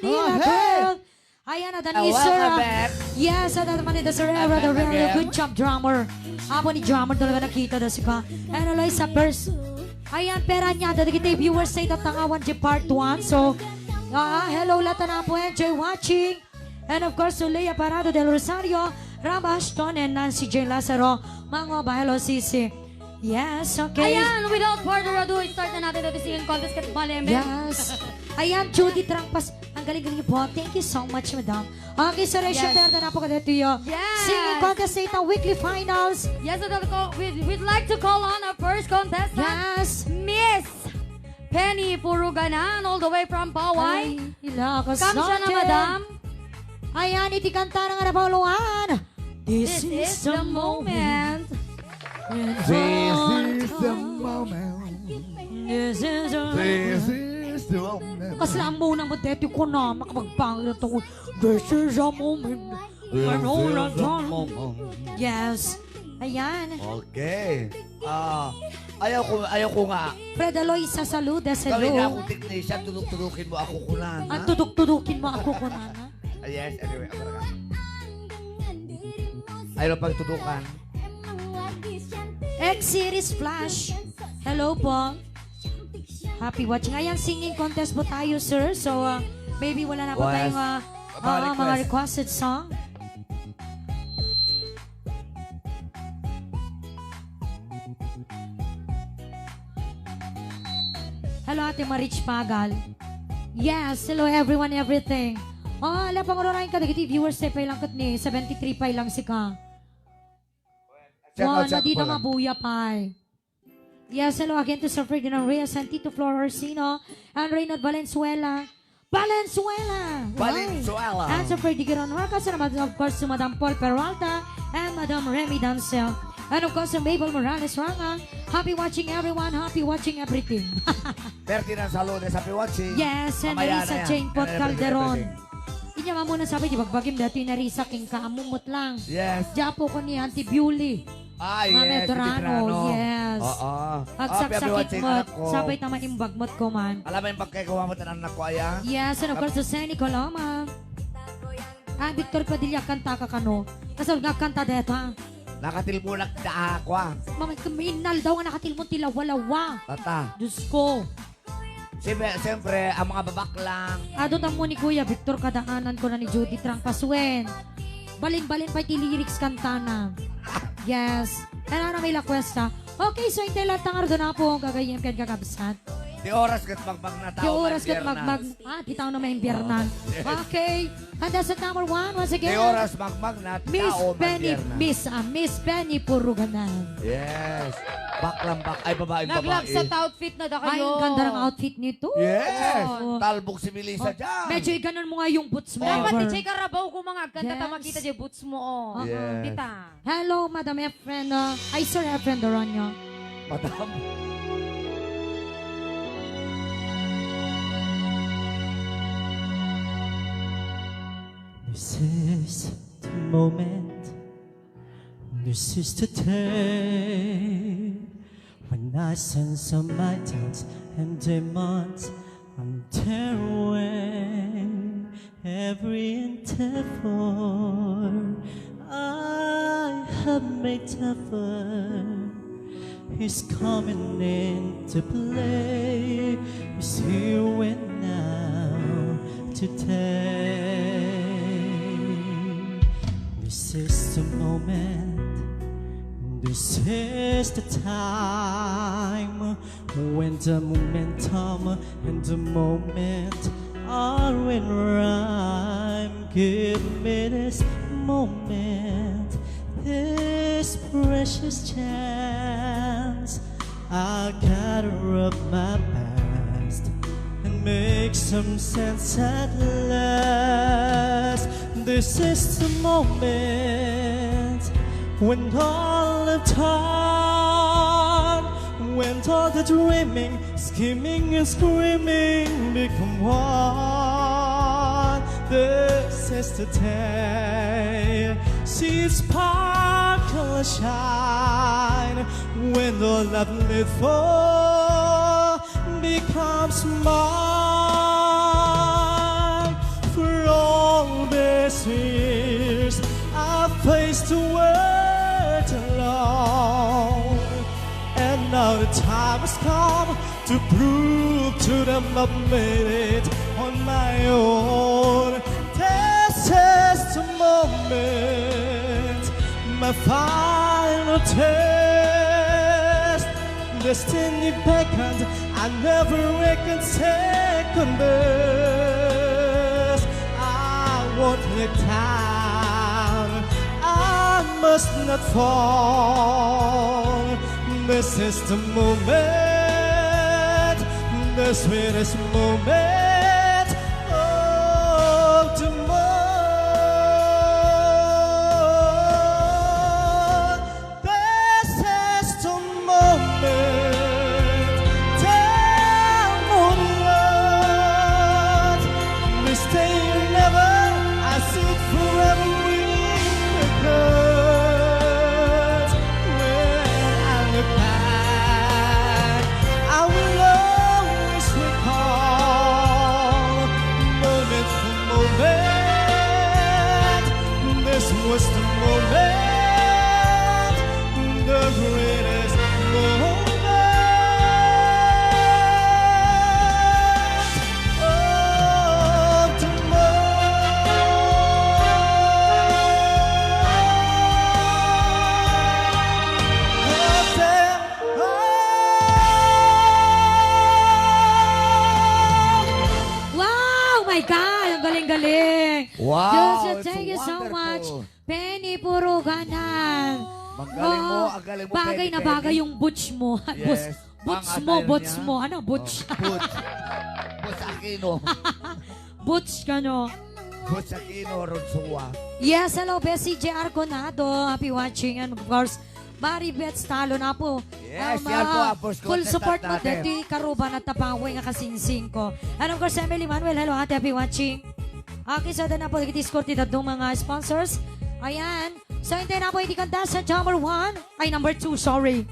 Manila girl. Ayan, at ni Sir. Yes, at naman ni Sir Era, the really good job drummer. Apo ni drummer talaga nakita na si ka. And alay sa first. Ayan, pera niya. Dati kita viewers sa itatangawan di part 1. So, hello lahat na po. Enjoy watching. And of course, Leia Parado del Rosario, Ram Ashton, and Nancy J. Lazaro. Mga ba, hello Sisi. Yes, okay. Ayan, without further ado, start na natin ito singing contest kat Malembe. Yes. Ayan, Judy Trangpas. Ang galing-galing po. Thank you so much, madam. Okay, Sir Resha, yes. Na po ka dito yun. Yes. Singing contest sa itang weekly finals. Yes, we'd like to call on our first contestant. Yes. Miss Penny Puruganan, all the way from Paway. Ilakas Come siya na, madam. Ayan, itikanta na nga na pauluan. This is the moment. This is the moment. This is the moment. This is the moment. Kaslaan mo nang mateti ko na makapagpangil na ito. This is the moment. Yes. Ayan. Okay. Ayaw ko nga. Fred Aloy, sa saluda sa Gawin na loob. akong technician, tuduk-tudukin mo ako kunan. Ang tuduk-tudukin mo ako ko na. Yes, anyway, ako na. Ayaw pang tudukan. X-Series Flash. Hello po. Happy watching. Ayan, singing contest po tayo, sir. So, maybe wala na po tayong mga requested song. Hello, Ate Marich Pagal. Yes, hello everyone, everything. Alam pang ororain ka, nagiti viewers sa pay lang kat ni 73 pay lang si ka. Na di na mabuya pa. Yes, hello again to Sir Ferdinand Reyes and Tito Flor Orsino and Reynald Valenzuela. Valenzuela. And Sir Ferdinand Rocas and of course to Madam Paul Peralta and Madam Remy Dancel. And of course, Mabel Morales Ranga. Happy watching everyone. Happy watching everything. Ferdinand Saludes, happy watching. Yes, and Marisa Jane Pot Calderon. Inya nga muna sabi, di bagbagim dati na Risa king kaamumot lang. Yes. Diyapo ko ni Auntie Bewley. Yes. Veterano. Yes. Oo. Pagsaksakit mo, sabay naman yung bagmot ko man. Alam mo yung pagkakawa mo tanan ko ayan? Yes, and of course, to Senny Coloma. Victor Padilla, kanta ka kano. Kasal nga kanta deta. Nakatilmunak na ako ah. Mga kaminal daw nga nakatilmon tila walawa. Tata. Diyos ko. Siyempre, ang mga babak lang. Doon mo ni Kuya Victor, kadaanan ko na ni Judy Trangpasuen. Balin-balin pa iti lyrics kantana. Yes. Kaya na may lakwesta. Okay, so hindi lang tangar doon na po. Gagayim ka kakabsat. Di oras kat magmag na tao. Di oras kat magmag. Di tao na may imbiernan. Okay. And that's at number 1 once again. Di oras magmag na tao Miss Penny Puruganan. Yes. Baklang bak. Ay, babae. Nag-love sa outfit na da kayo. Ay, ang ganda ng outfit nito. Yes. Oh. Talbog si Melissa dyan. Medyo iganon mo nga yung boots mo. Dapat di Chay Karabaw kung mga ganda Yes. makita di boots mo. Yes. Dita. Hello, Madam Efren. Ay, Sir Efren Doronyo. Madam. This is the moment, this is the day when I sense all my doubts and demons on their way. Every endeavor I have made effort is coming into play, is here and now today. This is the moment, this is the time when the momentum and the moment are in rhyme. Give me this moment, this precious chance. I gather up my past and make some sense at last. This is the moment when all the time, when all the dreaming, scheming and screaming become one. This is the day, see it sparkle and shine, when all I've lived for becomes mine. has come to prove to them I've made it on my own. This is the moment, my final test. Destiny beckoned, I never reckon second best. I won't let down, I must not fall. This is the moment, the sweetest moment of the month. This is the moment, time on earth. This day will never, I see it forever recurred. When I look back, I will always recall moment for moment. This was the moment, the greatest moment of the Wow! My God! Ang galing-galing! Wow, Just it's thank you so wonderful. much. Penny Puruganan. Magaling mo, ang galing mo, Bagay Penny, na bagay Penny. yung butch mo. Yes. Butch Ang mo, attire butch niya. mo. Ano, butch? Butch. Butch Aquino. Butch ka, no? Butch Aquino, Ronsua. Yes, hello, Bessie J. Arconado. Happy watching. And of course, Maribeth Talo na po. Yes, yan po ang first full contestant support mo, natin. Dati Karuban at Tapaway nga kasinsing ko. And of course, Emily Manuel, hello, ate, happy watching. Okay, so na po, itiscore tita doon mga sponsors. Ayan. So, hintayin na po, hindi contestant number 1. Ay, number 2, sorry.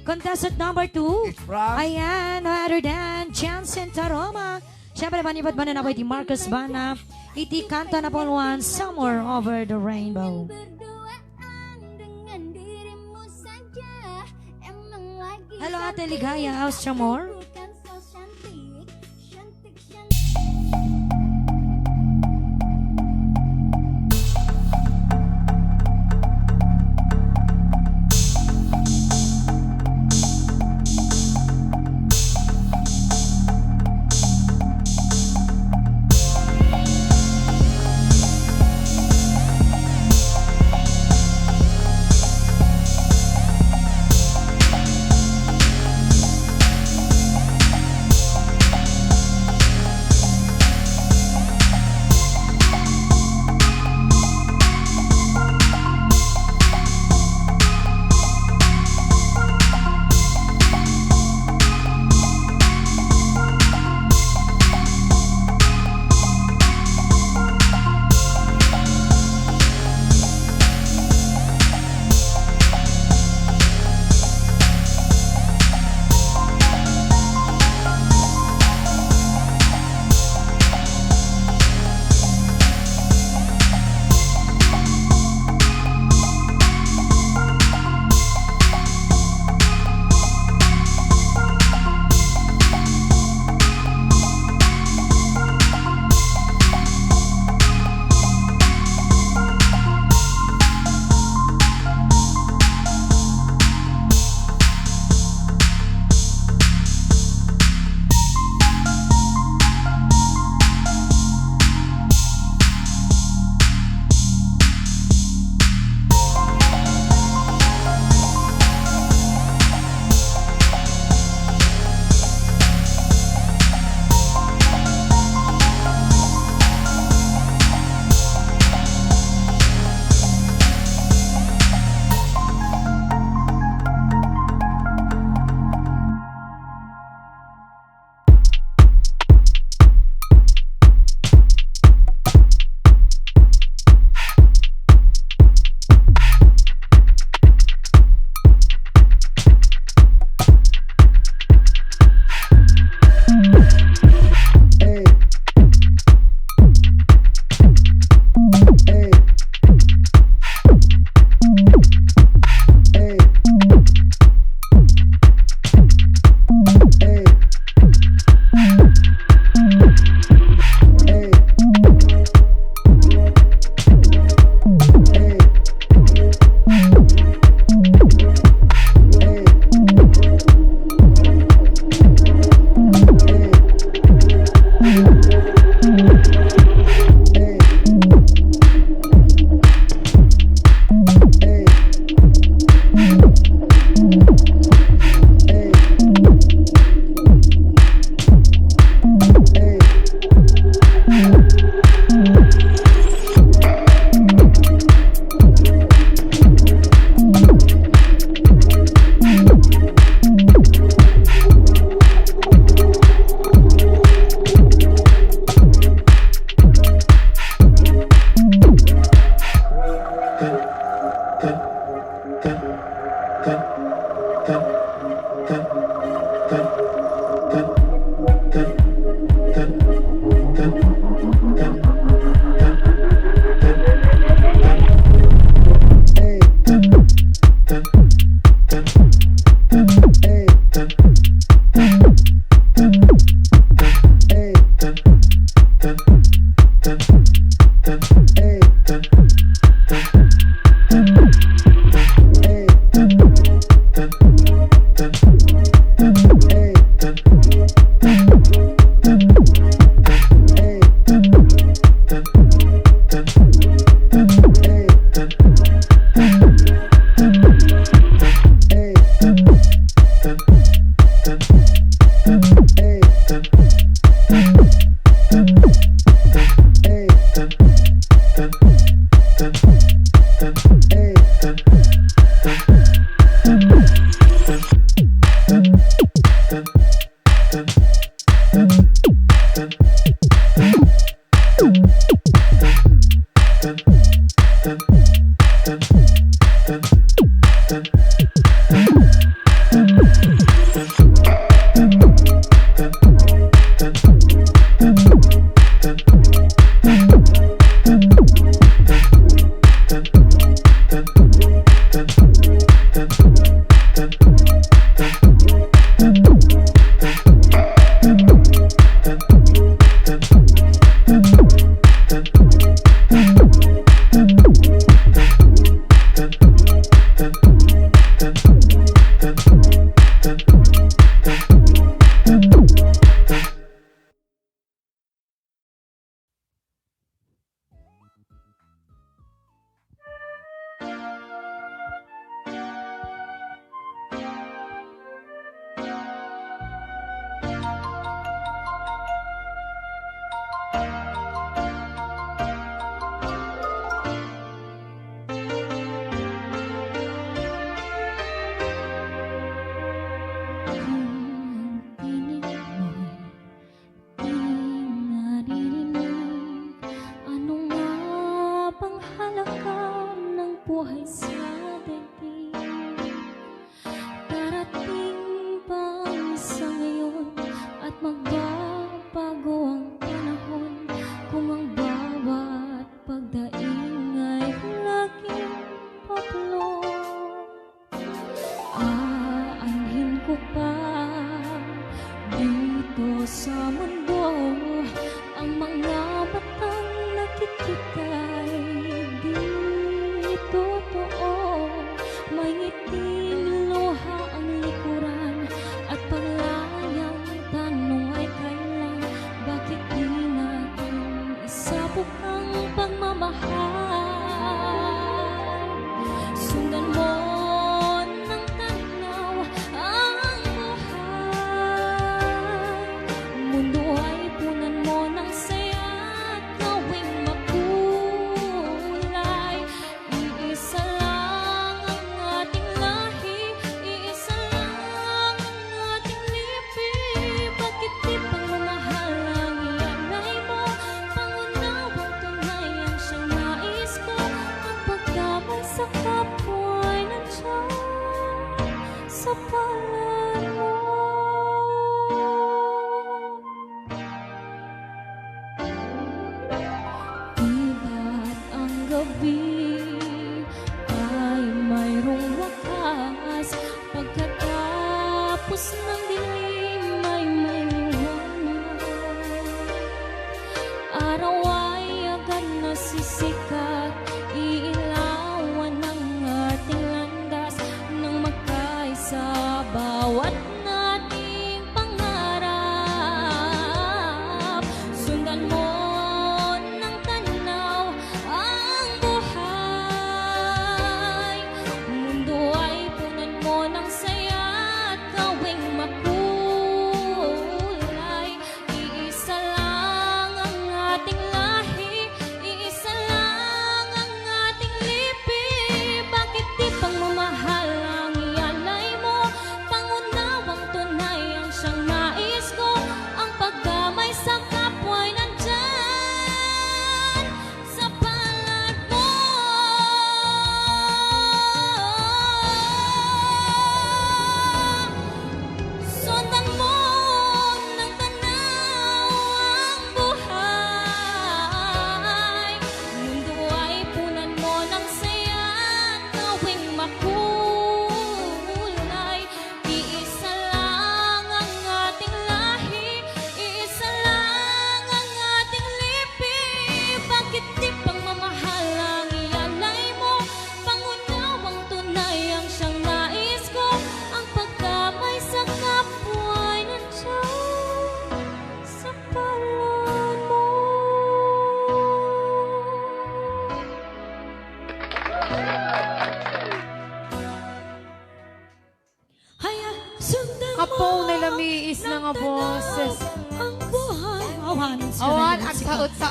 Contestant number 2. It's from- Ayan, no other than Jansen Taroma. Siyempre, manibat ba na po, iti Marcus Bana. Iti kanta na po, one, Somewhere Over the Rainbow. Berduaan dengan dirimu saja. Emang lagi Hello, Ate Ligaya. How's Chamor? bukan so cantik, cantik, cantik.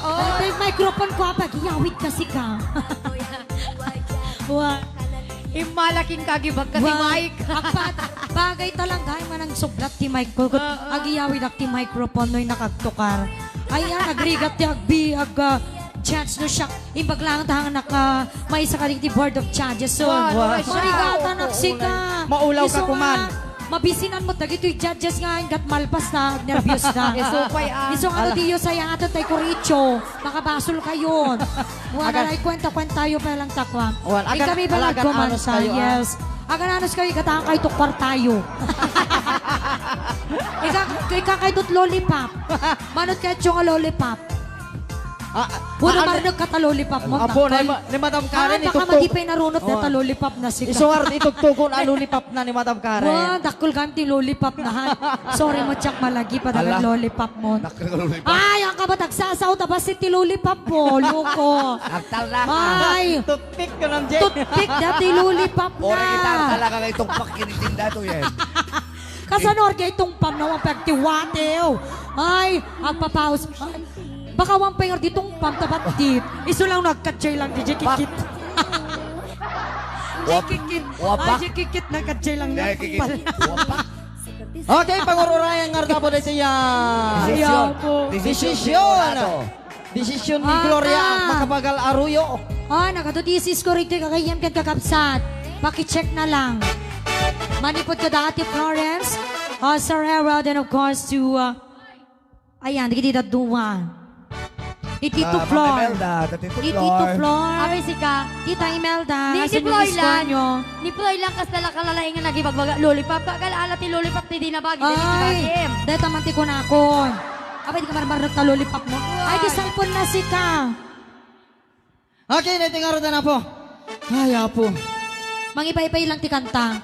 daon. May microphone ko pag iyawid kasi ka. Wa. Imalaking kagibag ka ti Mike. Bagay talaga ay manang sublat ti mic ko. Agiyawid ak ti microphone no'y nakagtukar. Ayan, agrigat ti agbi chance no siya. Imbag lang tahangan may isa ka ti board of judges. So, marigata nagsika. Maulaw ka kuman. Mabisinan mo dagito yung judges nga gat malpas na, nervyos na. Isupay Iso nga diyo sayang ato tay kuricho. Makabasol kayo. Wala ay kwenta-kwenta tayo pa lang takwa. Ay kami ba nagkumanta? Yes. Agananos kayo, gatahan kayo tukpar tayo. Ika kayo dut lollipop. Manot kayo nga lollipop. Puno marunong ka talolipop mo. Apo, ni Madam Karen, baka magipay narunot na talolipop na si Isuwar, itugtugon ang lollipop na ni Madam Karen. Wow, dakol kami ti lollipop na han. Sorry mo, tsak malagi pa dagang lollipop mo. Ay, ang kabatagsasaw, tabas si ti lollipop mo, loko. Nagtala ka. Ay, Toothpick ka ng Jen. toothpick dati lollipop Ori kita na. talaga nga itong pakinitinda to yan. Kasanor kay itong pam na wapag ti watew. Ay, ang papaus. Baka wampay nga ditong pam tapat dit. Iso lang nagkatchay lang di jekikit. Jekikit. Ay, jekikit nagkatchay lang. Wapak. Okay, pangururayan nga rin po na siya. Desisyon. Desisyon ni Gloria Makabagal Arroyo. Nakatudisis ko rin kakayam kan kakapsat. Pakicheck na lang. Manipod ka dati Florence. Sir Harold and of course to ayan, di kita duwa. Tito Flor. Tito Flor. Abi si ka. Tita Imelda. Ni asan yung Ploy miss lang. nyo? Ni Ploy lang kas dala kalalaing nga nagibagbaga lollipop. Kagalaala ti lollipop ti dinabagi. Ay, dahil tamanti ko na ako. Abay, di ka marmarot na lollipop mo. Ay, di cellphone na si ka. Okay, natingarot na po. Ay, apo. Mangipay-pay lang ti kanta.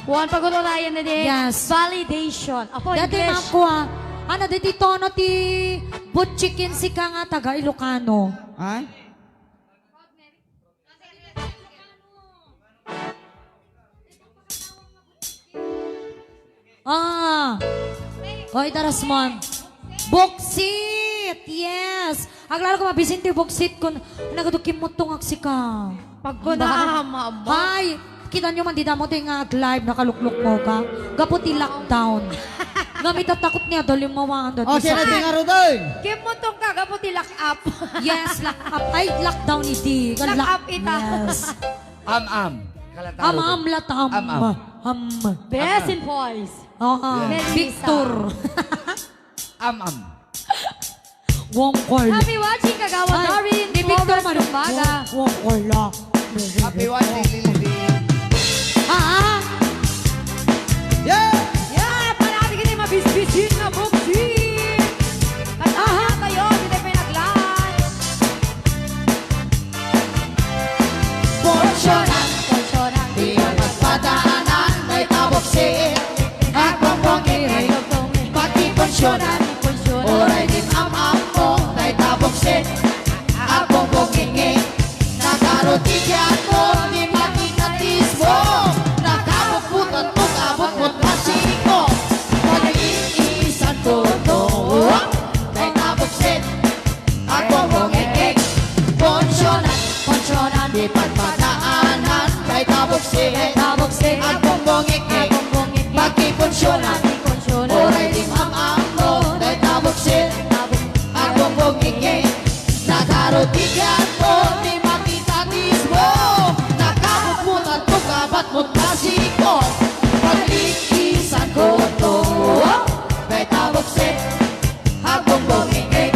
Juan pagururayan na din. Yes. Validation. Apo, Dati English. mako dati tono ti butchikin si ka nga taga Ilocano. Ay? Hoy, taras mo. Boksit! Yes! Aglalo ko mabisin ti boksit kun nagadukim mo tungak si ka. Pagkunama. Ay, kita nyo man, di mo ito yung live nakalukluk mo ka. Gaputi lockdown. Gamit at takot niya, dali mo mga Okay, natingarot doon. Kim mo tong kagaputi lock up. Yes, lock up. Ay, lockdown iti. Lock up ita. Yes. Am-am. Latam. Best in voice. Yes. Victor. Am-am. Wongkol. Happy watching kagawa Darwin. Ni Victor man. Umaga. Wongkol. Happy watching, Lili. Yeah! Yeah, parati kita mabisbisin na buksin. Kaya kayo, hindi tayo pinag-lunch. Porsyonan, Di magpadaanan, may taboksin. Akong bongin, pagkiponsyonan. Oray din am-am mo, may taboksin. Akong bongin, nakarotigyan mo, di makitatis mo. Nakabukutan mo, kabukot masiko. Pag-iisan ko to, may taboksin. Akong bongin, ponsyonan, di pagpadaanan, may taboksin. Akong bongin, pagkiponsyonan. Oray din am-am mo, may taboksin. Akong bongin, nakarotigyan mo, di makitatis mo. Nakabukutan mo, kabat mo masiko. Pag-iisan ko to, may taboksin. Akong bongin,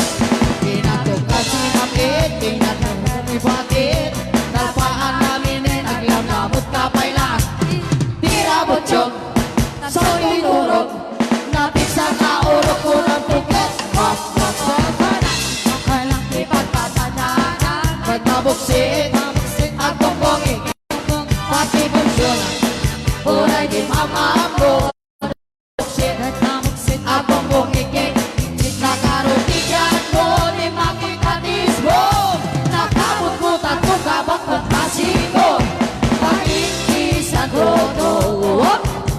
pinatong kasi namin, pinatong ibatid. Nalpaan namin naglamlamot kapay lang. Tirabot yung so'y turog. Napiksa na urok ko ng pugot. pagpapadanan. May taboksin, akong bongin. Pati ponsyonan, uray di mamambo. Akong bongin, nakarotigyan mo, di makikatis mo. Nakabutbutan mo, kabak mo masiko. Pag-iisan ko to,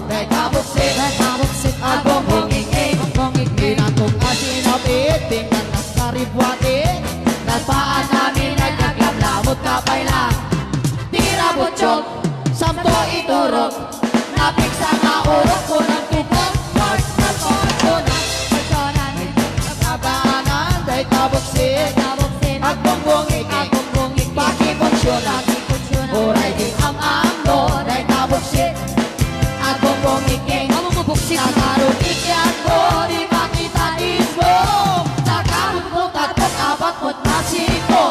may taboksin. Akong bongin, pinatong asinapit, tingnan na saribwatin. lagi kutsyon Oray di am-am no Day kabuksit Akong pumiging Amo mo buksit. Nakarong ikyan mo Di makita ismo Nakamot mo tatlong apat mo't nasiko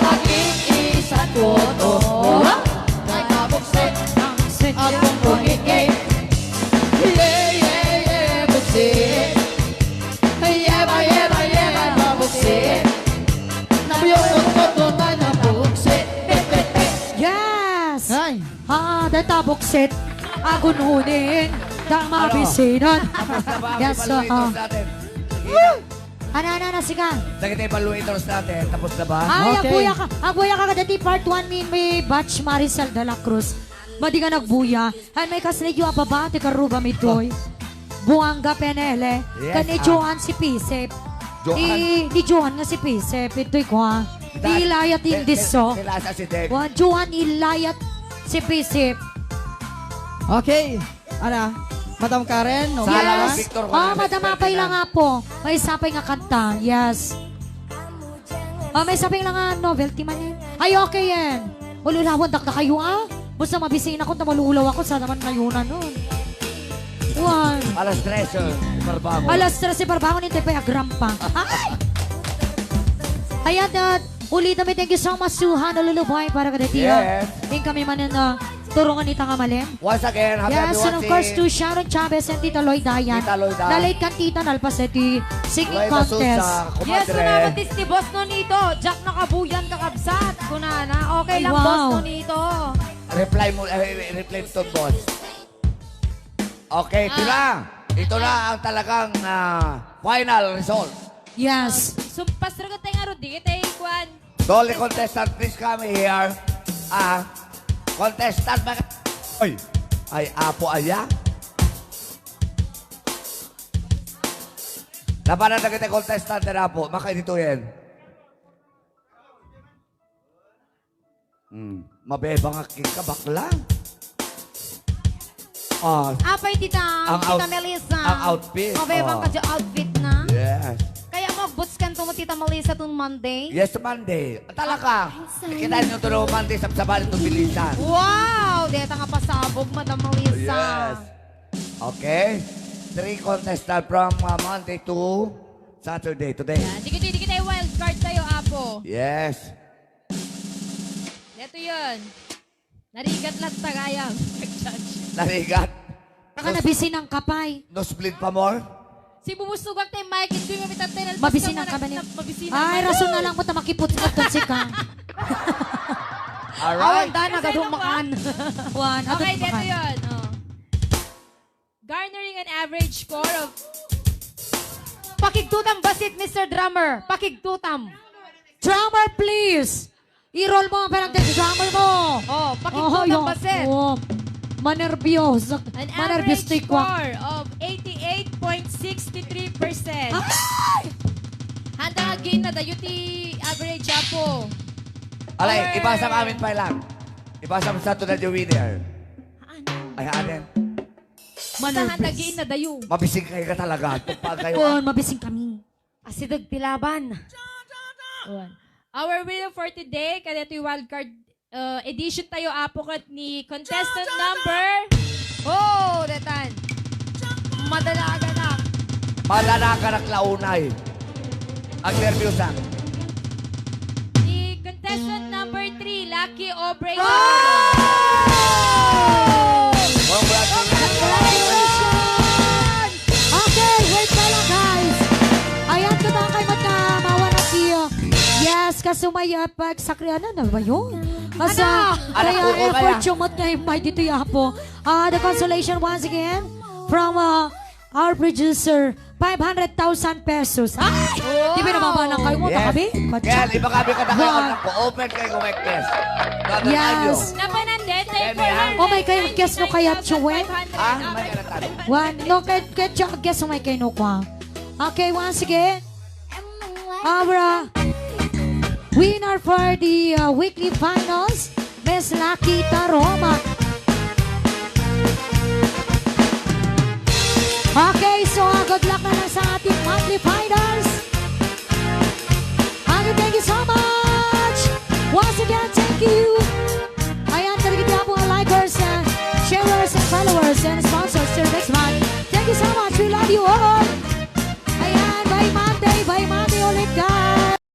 Pag-iisan ko to Day kabuksit Akong pumiging Yeah, yeah, yeah, buksit Yeba, yeba, yeba, nabuksit Nabiyong ko na nabuksit Yes! Ay. Data buksit. Agun hunin. Dang mabisinan. Yes, natin. Sige na. Ana, sige. Nakita yung paluitos natin. Tapos na ba? Ay, Okay. agbuya ka kadati part 1 min may batch Maricel de la Cruz. Madi ka nagbuya. Ay, may kasligyo ababati karuga mitoy. Buanga Penele. Yes, Kani Johan si Pisep. Johan. Di Johan nga si Pisep. Ito'y ko ha. Di ilayat indiso. Kilasa si Dave. Johan ilayat si Pisep. Okay. Ana, Madam Karen, no? Sala, Yes. Victor, Madam Apay lang nga po. May sapay nga kanta. Yes. May sapay lang nga novelty man yun. Ay, okay yan. Ululawan, dakda kayo Basta mabisin ako, tamalulaw ako. Sa naman ngayunan nun. One. Alas 3, Barbago. Alas 13 barbangon, hindi pa agram pa. Ay! Ayan, ulit namin, thank you so much, Suhan, nalulubay para kadati. Yes. Yung kami man na turungan ni Tangamalem. Once again, happy Yes, and of course to watching. Sharon Chavez and Tita Lloyd Dayan. Tita Lloyd Dayan. Nalate kan Tita Nalpaseti singing Lloyd contest. Asusa, Yes, kumadre. kunabatis ni Boss Nonito. Jack nakabuyan kakabsat. Kunana, okay Ay, lang wow. Boss Nonito. Reply mo, reply mo to, boss. Okay, ito na. Ito na ang talagang final result. Yes. Sumpas rin tayo nga ron, di kita ikwan. The only contestant, please come here. Contestant, ay, apo aya. Labanan na kita contestant na po. Makainito yan. Mabebang aking kabakla. Apay tita, Ang tita out- Melissa. ang outfit. Mabebang ka dyan outfit na. Yes. Kaya mag-boots kan to mo tita Melissa tong Monday. Yes, Monday. Talaga. Kita nyo ito no Monday sa sabahan itong bilisan. Wow! Deta nga pasabog, Madam Melissa. Yes. Okay. 3 contestants from Monday to Saturday today. Di kita wild card tayo, Apo. Yes. Ito yun. Narigat lang tagayang. Narigat. Baka nabisin ng kapay. No split pa more? Si bumusugak tayo, Mike. Hindi mo mitatay na Mabisin ng kapay niya. Ay, rason na lang mo ta makipot sa si ka. Awan Alright. da, nagadumakan. One. Okay, dito yun. Oh. Garnering an average score of... Pakigtutam basit, Mr. Drummer. Pakigtutam. Drummer, please. I-roll mo ang parang drummer mo. Oh, pakigtutam basit. Oh, manervyos. An Manervyos average tayo ko. score of 88.63%. Handa again na dayo ti average apo. Alay, ibasa ka amin pa lang. Ibasa mo sa ito na yung winner. Ay, anin. Sa handa again na dayo. Mabising kayo ka talaga. Tupag kayo. Oh, mabising kami. Asidag tilaban. Our winner for today, kaya ito yung wildcard edition tayo apo kat ni contestant number... Oh, detan. Madalaga na. Malalaka ng launay. Ang nervyosa. Ni contestant number 3, Lucky Obrey. Okay, wait pa lang guys. Ayan ka na kay magkamawa na siya. Yes, kasumaya pag sakriana na ba yun? Kaya Anak ko, effort kaya. chumot na yung may dito yapo. The consolation once again from our producer, 500,000 pesos. Ay! Di ba naman ba ng kayo mo? Takabi? Kaya, iba kami ka na kayo. Anak ko, open kayo kumektes. Yes. Napanandet, Oh, may kayo guess no kaya chuwen? May kanatalo. One, no, kaya guess no may kayo no kwa. Okay, once again, our winner for the weekly finals, Miss Lucky Taroma. Okay, so good luck na lang sa ating monthly finals. And thank you so much. Once again, thank you.